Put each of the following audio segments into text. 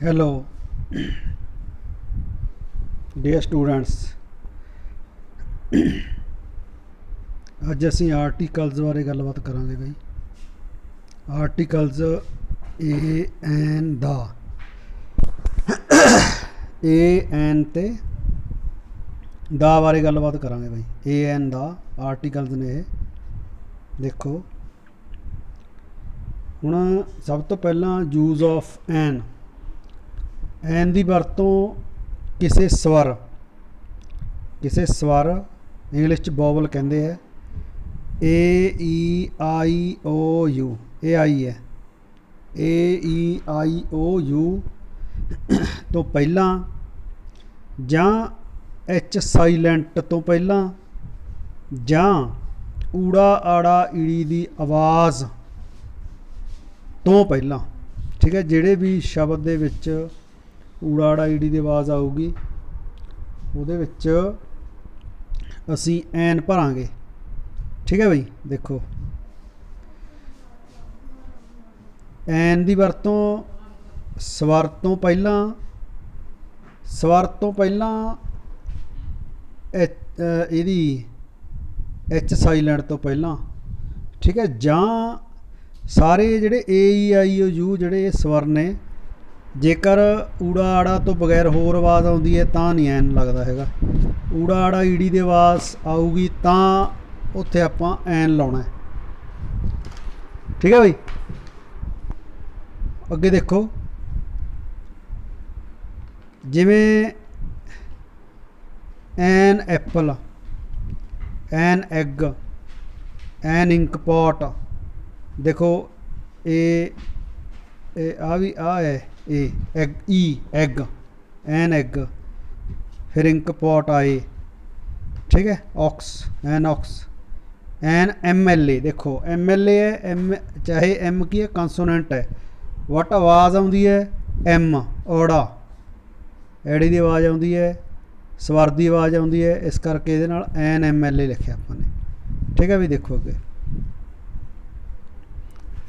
Hello dear students. अज असी articles बारे गलबात करांगे बई। आर्टिकल्स ए एन दा ए एन ते दा बारे गलबात करांगे बई। ए एन दा आर्टिकल्स ने ये देखो। हुण सब तो पहला यूज़ ऑफ एन दी वरतों किसी स्वर इंग्लिश च वोवल कहते हैं। ए ई आई ओ यू ए आई है। ए ई आई ओ यू तो पहला जां एच साइलेंट तो पहला जां ऊड़ा आड़ा ईड़ी दी आवाज़ तो पहला। ठीक है, जिहड़े भी शब्द दे विच ऊड़ा आड़ा ईड़ी दी आवाज़ आऊगी ਉਹਦੇ ਵਿੱਚ ਅਸੀਂ ਐਨ ਭਰਾਂਗੇ। ठीक है बई, देखो ਐਨ ਦੀ ਵਰਤੋਂ ਸਵਰ ਤੋਂ ਪਹਿਲਾਂ ਇਹਦੀ ਐਚ ਸਾਈਲੈਂਟ ਤੋਂ ਪਹਿਲਾਂ। ठीक है, ਜਾਂ ਸਾਰੇ ਜਿਹੜੇ ਏ ਈ ਆਈ ਓ ਯੂ ਜਿਹੜੇ ਇਹ ਸਵਰ ਨੇ, जेकर ऊड़ा आड़ा तो बगैर होर आवाज़ आउंदी है तां नहीं एन लगता हैगा। ऊड़ा आड़ा ईड़ी दी आवाज़ आऊगी तां उत्थे आपां एन लाउणा है। ठीक है बई, अगे देखो जिवें an apple, an egg, an ink pot. देखो आ भी आ है a egg, E egg, an egg, फिर इंक पॉट आए। ठीक है, ox, an ox, an M L A. देखो एम एल ए है, एम चाहे एम की है कंसोनेंट है, वट आवाज़ आउंदी है एम ओड़ा एड़ी की आवाज़ आउंदी है, स्वर की आवाज़ आउंदी है, इस करके इहदे नाल एन एम एल ए लिखिया अपने। ठीक है भी, देखो अगे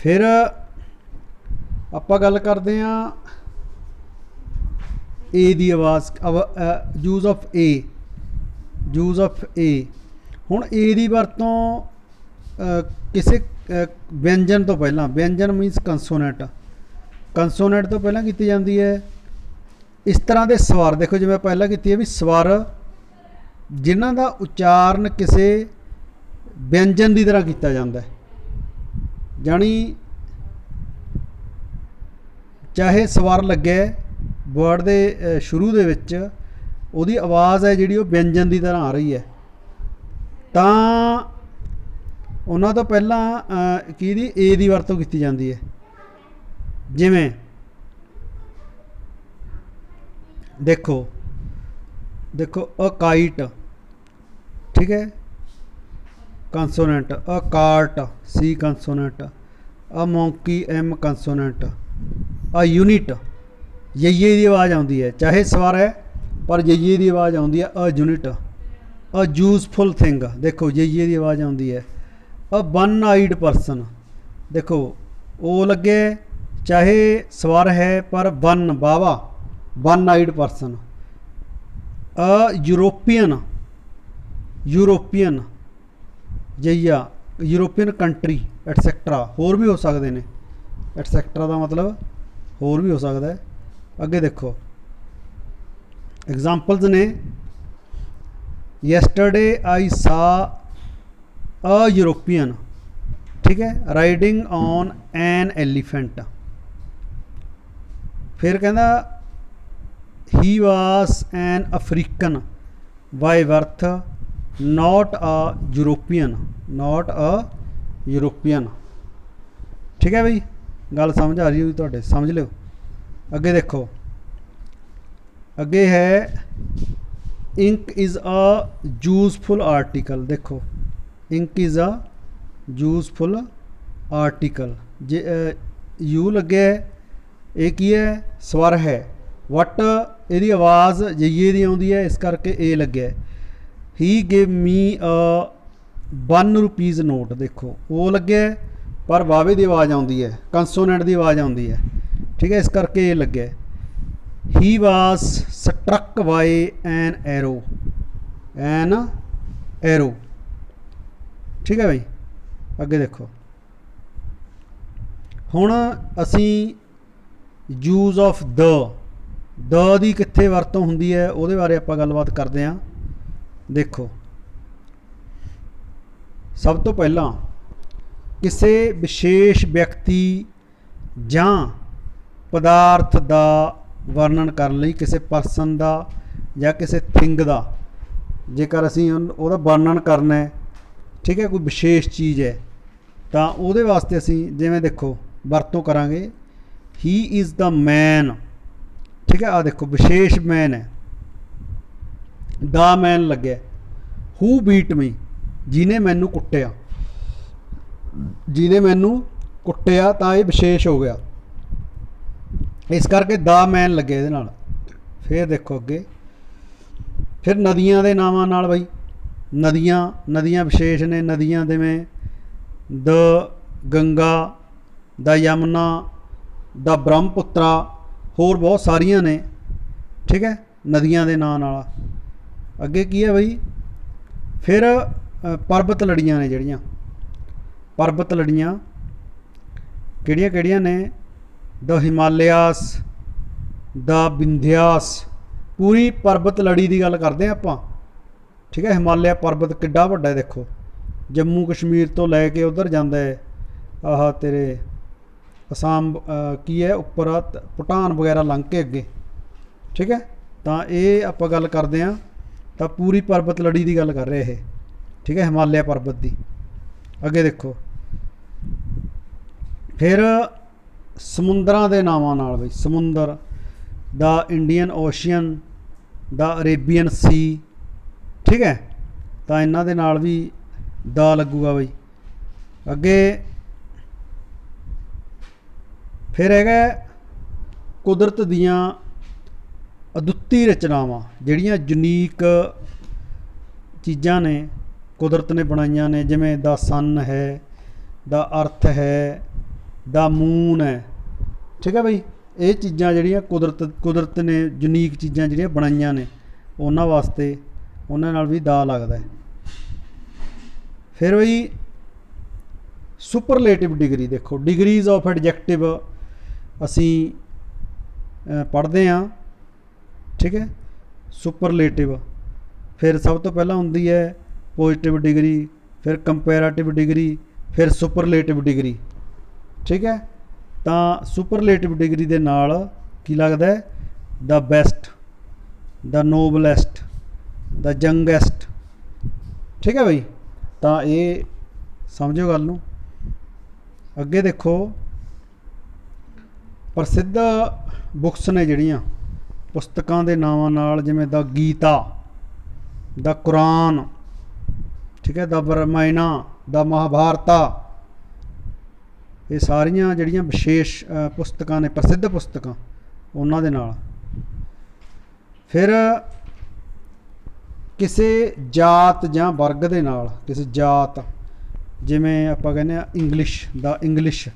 फिर ਆਪਾਂ ਗੱਲ ਕਰਦੇ ਹਾਂ ए ਦੀ आवाज़। यूज़ ऑफ ए ਹੁਣ ए ਦੀ ਵਰਤੋਂ ਕਿਸੇ व्यंजन तो पहला, व्यंजन मीनस कंसोनेंट तो पहला की जाती है। इस तरह के स्वर देखो जिवें पहला की भी स्वर जिन्हां दा उच्चारण किसी व्यंजन की तरह किया जाता है। जानी चाहे स्वर लगे वर्ड के शुरू दे विच उहदी आवाज़ है जिहड़ी व्यंजन की तरह आ रही है, तां उन्हां तो पहला किहदी ए दी वरतों की जाती है। जिवें देखो अ काइट, ठीक है, consonant. A cart, C consonant. A monkey, M consonant. A unit, ये की आवाज़ आती है, चाहे स्वर है पर ये की आवाज़ आती है। A unit. A useful thing, देखो ये की आवाज़ आती है। अ वन आइड परसन, देखो ओ लगे चाहे स्वर है पर वन बावा, one eyed person. A European जइया, यूरोपियन कंट्री एटसैक्ट्रा, होर भी हो सकते हैं। एटसैक्ट्रा का मतलब होर भी हो सकता है। अगे देखो एग्जाम्पल्स ने, यस्टरडे आई सा अ यूरोपियन, ठीक है, राइडिंग ऑन एन एलीफेंट। फिर कहना ही was an African by birth not a European. ठीक है बई, गल समझ आ रही होगी तुहाडे, समझ लो। अगे देखो, अगे है ink is a useful article. देखो ink is a useful article, जे यू लगे ये की है, स्वर है, वट यदी आवाज़ ये दी आउंदी है, इस करके ए लगे। ही गिव मी अ ₹1 नोट। देखो वो लगे पर वावे की आवाज़ आती है, कंसोनेंट की आवाज़ आती है। ठीक है, इस करके ये लगे। He was struck by an arrow, an arrow. ठीक है भाई, अगे देखो हुण असी यूज ऑफ द दी कित्थे वरतों हुंदी है उहदे बारे आपां गलबात करदे हां। देखो सब तो पहला किसी विशेष व्यक्ति जां पदार्थ का वर्णन करने लई, किसी परसन का या किसी थिंग का जेकर असीं उहदा वर्णन करना है, ठीक है, कोई विशेष चीज़ है तो उहदे वास्ते असीं जिवें देखो वरतों करांगे ही इज़ द मैन। ठीक है, आ देखो विशेष मैन है, द मैन लग्या। हू बीट मी, जिन्हें मैनू कुट्टिया, जिन्हें मैनू कुट्टिया तो ये विशेष हो गया, इस करके द मैन लगे इहदे नाल। फिर देखो अगे, फिर नदियां दे नावां नाल बई, नदियां नदियां विशेष ने, नदियां जिवें the Ganga, the Yamuna, the Brahmaputra, होर बहुत सारियां ने। ठीक है, नदियां दे नां नाल। अगे की है बई, फिर पर्वत लड़ियां ने, जड़ियां पर्वत लड़ियां किहड़ियां किहड़ियां ने, द हिमालयास, द विंध्यास, पूरी पर्वत लड़ी की गल करते हैं आपां। ठीक है, हिमालय पर्वत किड्डा वड्डा है, देखो जम्मू कश्मीर तो लैके उधर जाता है, आह तेरे आसाम की है उपर भूटान वगैरह लंघ के अगे। ठीक है, तो ये आप गल करते हैं तो पूरी पर्वत लड़ी की गल कर रहे हैं। ठीक है, हिमालय पर्वत की। अगे देखो फिर समुद्रां दे नावां नाल बई, समुंदर, the Indian ocean, the Arabian sea. ठीक है, तो इन्हां दे नाल भी द लगूगा बई। अगे फिर है कुदरत दियाँ अदुੱਤੀ रचनावां, जिहड़ियां यूनीक चीज़ां ने कुदरत ने बनाईयां ने, जिवें द सन है, द अर्थ है, द मून है। ठीक है बई, ये चीज़ां जिहड़ियां कुदरत ने यूनीक चीज़ां जिहड़ियां बनाईयां ने, उन्हां वास्ते उन्हां नाल भी दा लगदा है। फिर बई सुपरलेटिव डिग्री, देखो डिग्रीज ऑफ एडजैक्टिव असी पढ़ते हाँ। ठीक है, सुपरलेटिव फिर सब तो पहला हुंदी है पॉजिटिव डिग्री, फिर कंपैरेटिव डिग्री, फिर सुपरलेटिव डिग्री। ठीक है, तो सुपरलेटिव डिग्री दे नाल की लगदा है, the best, the noblest, the youngest. ठीक है बई, तो ये समझो गल नूं। अगे देखो प्रसिद्ध बुक्स ने जिहड़ियां पुस्तकां दे नावां नाल, जिवें द गीता, द कुरान, ठीक है, द रामायणा, द महाभारता, ये सारियां जिहड़ियां विशेष पुस्तकां ने, प्रसिद्ध पुस्तकां, उन्हां दे नाल। फिर किसी जात जां वर्ग दे नाल, किसी जात, जिवें आपां कहने English, the English,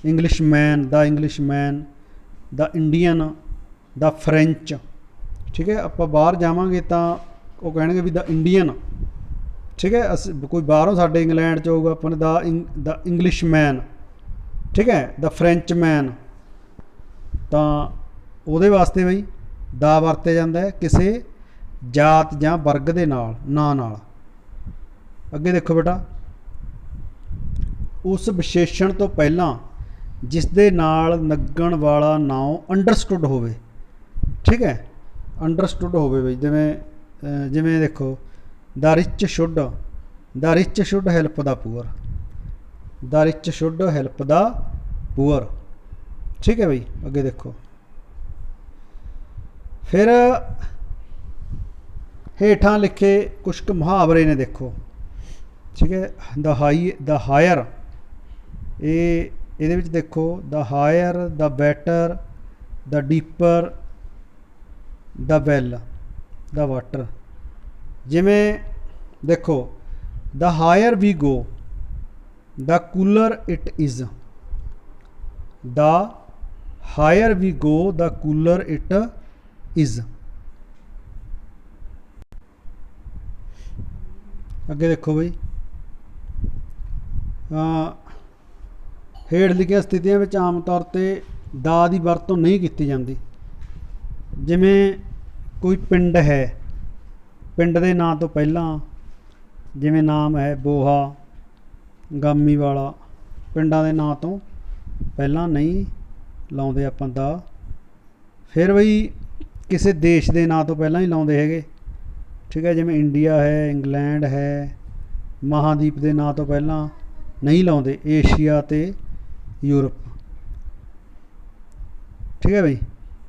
English man, the English man, the Indian, the French. ठीक है, आप बाहर जावांगे तो वो कहणगे भी द इंडियन। ठीक है, अस कोई बाहरों साडे इंग्लैंड च होगा अपने द इंग्लिश मैन। ठीक है, द फ्रेंच मैन, तो उहदे वास्ते बई दा वरते जाता है किसी जात जां वर्ग दे नाल, नां नाल। अगे देखो बेटा, उस विशेषण तो पहला जिस दे नाल लगण वाला नाम अंडरस्टूड होवे। ठीक है, अंडरस्टूड होवे बई, जिवें जिवें देखो the rich should, the rich should help the poor, the rich should help the poor. ठीक है बई, अगे देखो फिर हेठां लिखे कुछ मुहावरे ने, देखो। ठीक है, द हायर, ये देखो the higher, the better, the deeper, the well, the water. जिमें देखो the higher we go the cooler it is, the higher we go the cooler it is. ਅੱਗੇ ਦੇਖੋ ਬਈ, ਹੇਠ ਲਿਖੀਆਂ ਸਥਿਤੀਆਂ ਵਿੱਚ ਆਮ ਤੌਰ ਤੇ ਦਾ ਦੀ ਵਰਤੋਂ ਨਹੀਂ ਕੀਤੀ ਜਾਂਦੀ। ਜਿਵੇਂ ਕੋਈ ਪਿੰਡ ਹੈ, ਪਿੰਡ ਦੇ ਨਾਂ ਤੋਂ ਪਹਿਲਾਂ ਜਿਵੇਂ ਨਾਮ ਹੈ ਬੋਹਾ, ਗਾਮੀ ਵਾਲਾ, ਪਿੰਡਾਂ ਦੇ ਨਾਂ ਤੋਂ ਪਹਿਲਾਂ ਨਹੀਂ ਲਾਉਂਦੇ ਆਪਾਂ ਦਾ। ਫਿਰ ਬਈ ਕਿਸੇ ਦੇਸ਼ ਦੇ ਨਾਂ ਤੋਂ ਪਹਿਲਾਂ ਹੀ ਲਾਉਂਦੇ ਹੈਗੇ, ਠੀਕ ਹੈ। ਜਿਵੇਂ ਇੰਡੀਆ ਹੈ, ਇੰਗਲੈਂਡ ਹੈ, ਮਹਾਦੀਪ ਦੇ ਨਾਂ ਤੋਂ ਪਹਿਲਾਂ ਨਹੀਂ ਲਾਉਂਦੇ, ਏਸ਼ੀਆ ਅਤੇ ਯੂਰਪ, ਠੀਕ ਹੈ ਬਈ।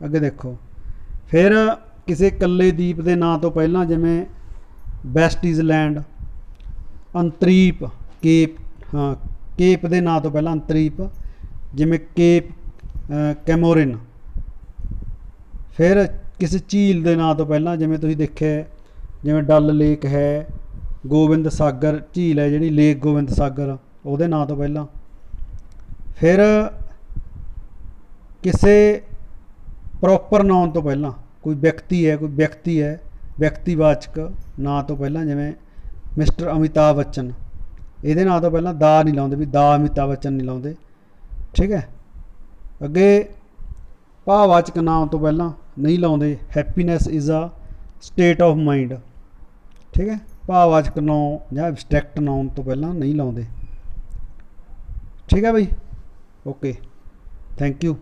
ਅੱਗੇ ਦੇਖੋ, ਫਿਰ ਕਿਸੇ ਇਕੱਲੇ ਦੀਪ ਦੇ ਨਾਂ ਤੋਂ ਪਹਿਲਾਂ ਜਿਵੇਂ ਵੈਸਟਿਜ਼ਲੈਂਡ, ਅੰਤਰੀਪ, ਕੇਪ, ਹਾਂ ਕੇਪ ਦੇ ਨਾਂ ਤੋਂ ਪਹਿਲਾਂ ਅੰਤਰੀਪ, ਜਿਵੇਂ ਕੇਪ ਕੈਮੋਰਿਨ। ਫਿਰ ਕਿਸੇ ਝੀਲ ਦੇ ਨਾਂ ਤੋਂ ਪਹਿਲਾਂ ਜਿਵੇਂ ਤੁਸੀਂ ਦੇਖਿਆ, ਜਿਵੇਂ ਡਲ ਲੇਕ ਹੈ, ਗੋਬਿੰਦ ਸਾਗਰ ਝੀਲ ਹੈ ਜਿਹੜੀ, ਲੇਕ ਗੋਬਿੰਦ ਸਾਗਰ, ਉਹਦੇ ਨਾਂ ਤੋਂ ਪਹਿਲਾਂ। ਫਿਰ ਕਿਸੇ ਪ੍ਰੋਪਰ ਨਾਉਨ ਤੋਂ ਪਹਿਲਾਂ, ਕੋਈ ਵਿਅਕਤੀ ਹੈ, ਵਿਅਕਤੀਵਾਚਕ ਨਾਂ ਤੋਂ ਪਹਿਲਾਂ, ਜਿਵੇਂ ਮਿਸਟਰ ਅਮਿਤਾਭ ਬੱਚਨ, ਇਹਦੇ ਨਾਂ ਤੋਂ ਪਹਿਲਾਂ ਦਾ ਨਹੀਂ ਲਾਉਂਦੇ, ਵੀ ਦਾ ਅਮਿਤਾਭ ਬੱਚਨ ਨਹੀਂ ਲਾਉਂਦੇ, ਠੀਕ ਹੈ। ਅੱਗੇ ਭਾਵਵਾਚਕ ਨਾਮ ਤੋਂ ਪਹਿਲਾਂ ਨਹੀਂ ਲਾਉਂਦੇ, happiness is a state of mind, ਠੀਕ ਹੈ। ਭਾਵਵਾਚਕ ਨਾਉਨ ਜਾਂ ਐਬਸਟਰੈਕਟ ਨਾਉਨ ਤੋਂ ਪਹਿਲਾਂ ਨਹੀਂ ਲਾਉਂਦੇ, ਠੀਕ ਹੈ ਬਈ। Okay, thank you.